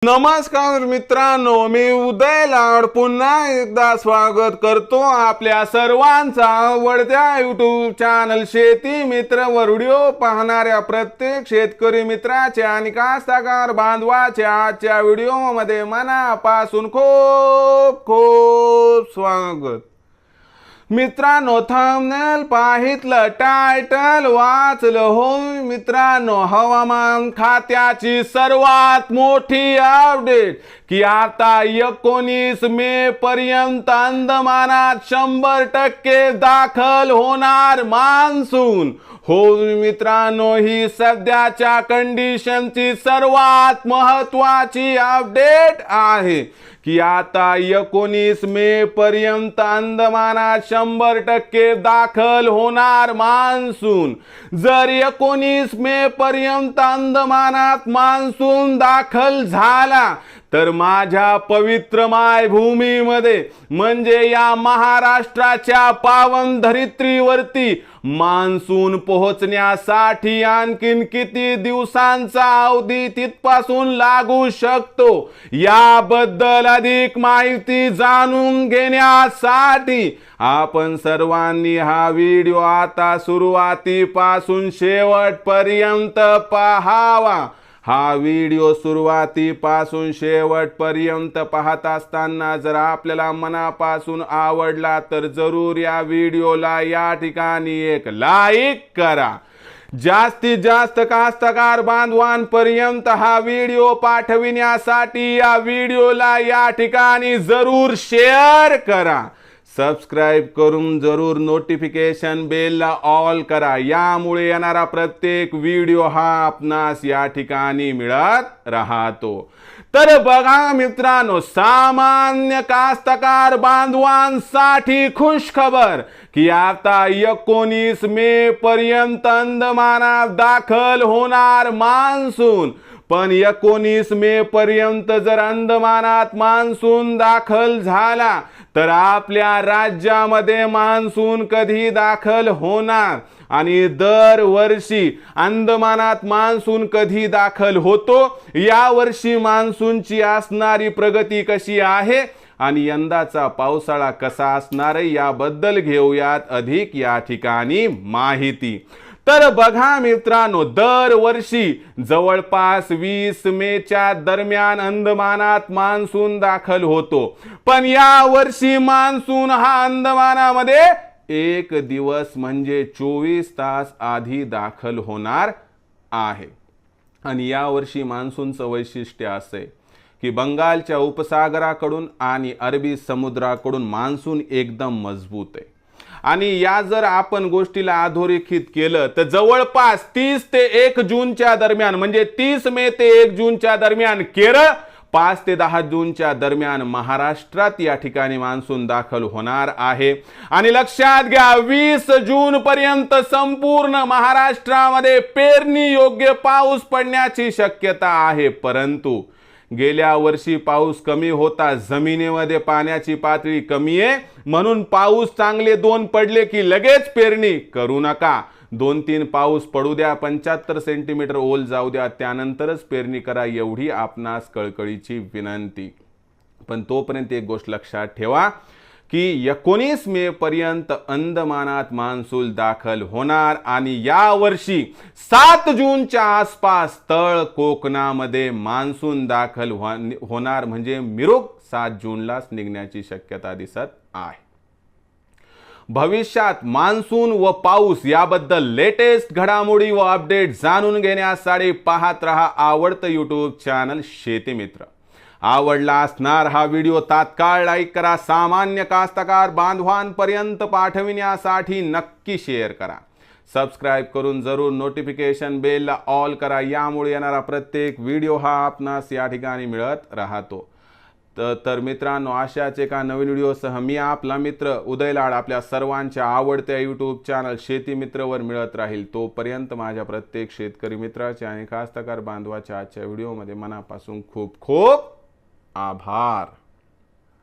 नमस्कार मित्रांनो, मी उदय लाड पुन्हा एकदा स्वागत करतो आपल्या सर्वांचा आवडत्या YouTube चॅनल शेती मित्र वर व्हिडिओ पाहणाऱ्या प्रत्येक शेतकरी मित्राचे आणि कास्तकार बांधवाचे आजच्या व्हिडिओमध्ये मनापासून खूप खूप स्वागत। मित्रांनो, थंबनेल पाहितलं, टायटल वाचलं होय मित्रांनो, हवामान खात्याची सर्वात मोठी अपडेट की आता 19 मे पर्यंत अंदमानात 100% दाखल होणार मान्सून। हो मित्रांनो, ही सध्याच्या कंडिशनची सर्वात महत्त्वाची अपडेट आहे की आता 19 मे पर्यंत अंदमानात 100% दाखल होणार मान्सून। जर 19 मे पर्यंत अंदमानात मान्सून दाखल झाला तर माझ्या पवित्र मायभूमीमध्ये म्हणजे या महाराष्ट्राच्या पावन धरित्रीवरती मान्सून पोहोचण्यासाठी आणखीन किती दिवसांचा अवधी तिथपासून लागू शकतो याबद्दल अधिक माहिती जाणून घेण्यासाठी आपण सर्वांनी हा व्हिडिओ आता सुरुवातीपासून शेवटपर्यंत पाहावा। हा व्हिडिओ सुरुवातीपासून शेवटपर्यंत पाहत असताना जर आपल्याला मनापासून आवडला तर जरूर या व्हिडिओला या ठिकाणी एक लाईक करा। जास्तीत जास्त कास्तकार बांधवांपर्यंत हा व्हिडिओ पाठविण्यासाठी या व्हिडिओला या ठिकाणी जरूर शेअर करा। सबस्क्राइब करून जरूर नोटिफिकेशन बेलला ऑल करा, यामुळे येणारा प्रत्येक व्हिडिओ हा आपणास या ठिकाणी मिळत राहतो। तर बघा मित्रांनो, सामान्य कास्तकार बांधवांसाठी खुश खबर की आता 19 मे पर्यंत अंदमानात दाखल होणार मान्सून। पण 19 मे पर्यंत जर अंदमानात मान्सून दाखल झाला तर आपल्या राज्यामध्ये मान्सून कधी दाखल होणार आणि दरवर्षी अंदमानात मान्सून कधी दाखल होतो, या वर्षी मान्सूनची असणारी प्रगती कशी आहे आणि यंदाचा पावसाळा कसा असणार याबद्दल घेऊयात अधिक या ठिकाणी माहिती। तर बघा मित्रांनो, दरवर्षी जवळपास 20 मेच्या दरम्यान अंदमानात मान्सून दाखल होतो, पण या वर्षी मान्सून हा अंदमानामध्ये एक दिवस म्हणजे 24 तास आधी दाखल होणार आहे। आणि या वर्षी मान्सूनचं वैशिष्ट्य असे की बंगालच्या उपसागराकडून आणि अरबी समुद्राकडून मान्सून एकदम मजबूत आहे आणि या जर आपण गोष्टीला अधोरेखित केलं तर जवळपास 30 ते 1 जूनच्या दरम्यान म्हणजे 30 मे ते 1 जूनच्या दरम्यान केरळ, 5 ते 10 जूनच्या दरम्यान महाराष्ट्रात या ठिकाणी मान्सून दाखल होणार आहे। आणि लक्षात घ्या, 20 जून पर्यंत संपूर्ण महाराष्ट्रामध्ये पेरणी योग्य पाऊस पडण्याची शक्यता आहे। परंतु गेल्या वर्षी पाऊस कमी होता, जमिनीमध्ये पाण्याची पातळी कमी आहे, म्हणून पाऊस चांगले 2 पडले की लगेच पेरणी करू नका। 2-3 पाऊस पडू द्या, 75 सेंटीमीटर ओल जाऊ द्या, त्यानंतरच पेरणी करा, एवढी आपणास कळकळीची विनंती। पण तोपर्यंत एक गोष्ट लक्षात ठेवा की 19 मे पर्यंत अंदमानात मान्सून दाखल होणार आणि या वर्षी 7 जूनच्या आसपास तळ कोकणामध्ये मान्सून दाखल होणार, म्हणजे मिरोग 7 जूनलाच निघण्याची शक्यता दिसत आहे। भविष्यात मान्सून व पाऊस याबद्दल लेटेस्ट घडामोडी व अपडेट जाणून घेण्यासाठी पाहत रहा आवडतं YouTube चॅनल शेती मित्र। आवडला असणार हा व्हिडिओ तात्काळ लाईक करा, सामान्य कास्तकार बांधवांपर्यंत पाठविण्यासाठी नक्की शेअर करा, सबस्क्राइब करून जरूर नोटिफिकेशन बेलला ऑल करा, यामुळे येणारा प्रत्येक व्हिडिओ हा आपणास या ठिकाणी मिळत राहतो। तर मित्रांनो, अशाच एका नवीन व्हिडिओसह मी आपला मित्र उदय लाड आपल्या सर्वांच्या आवडत्या YouTube चॅनल शेती मित्रवर मिळत राहील। तोपर्यंत माझ्या प्रत्येक शेतकरी मित्राचे आणि कास्तकार बांधवाच्या आजच्या व्हिडिओमध्ये मनापासून खूप खूप आभार।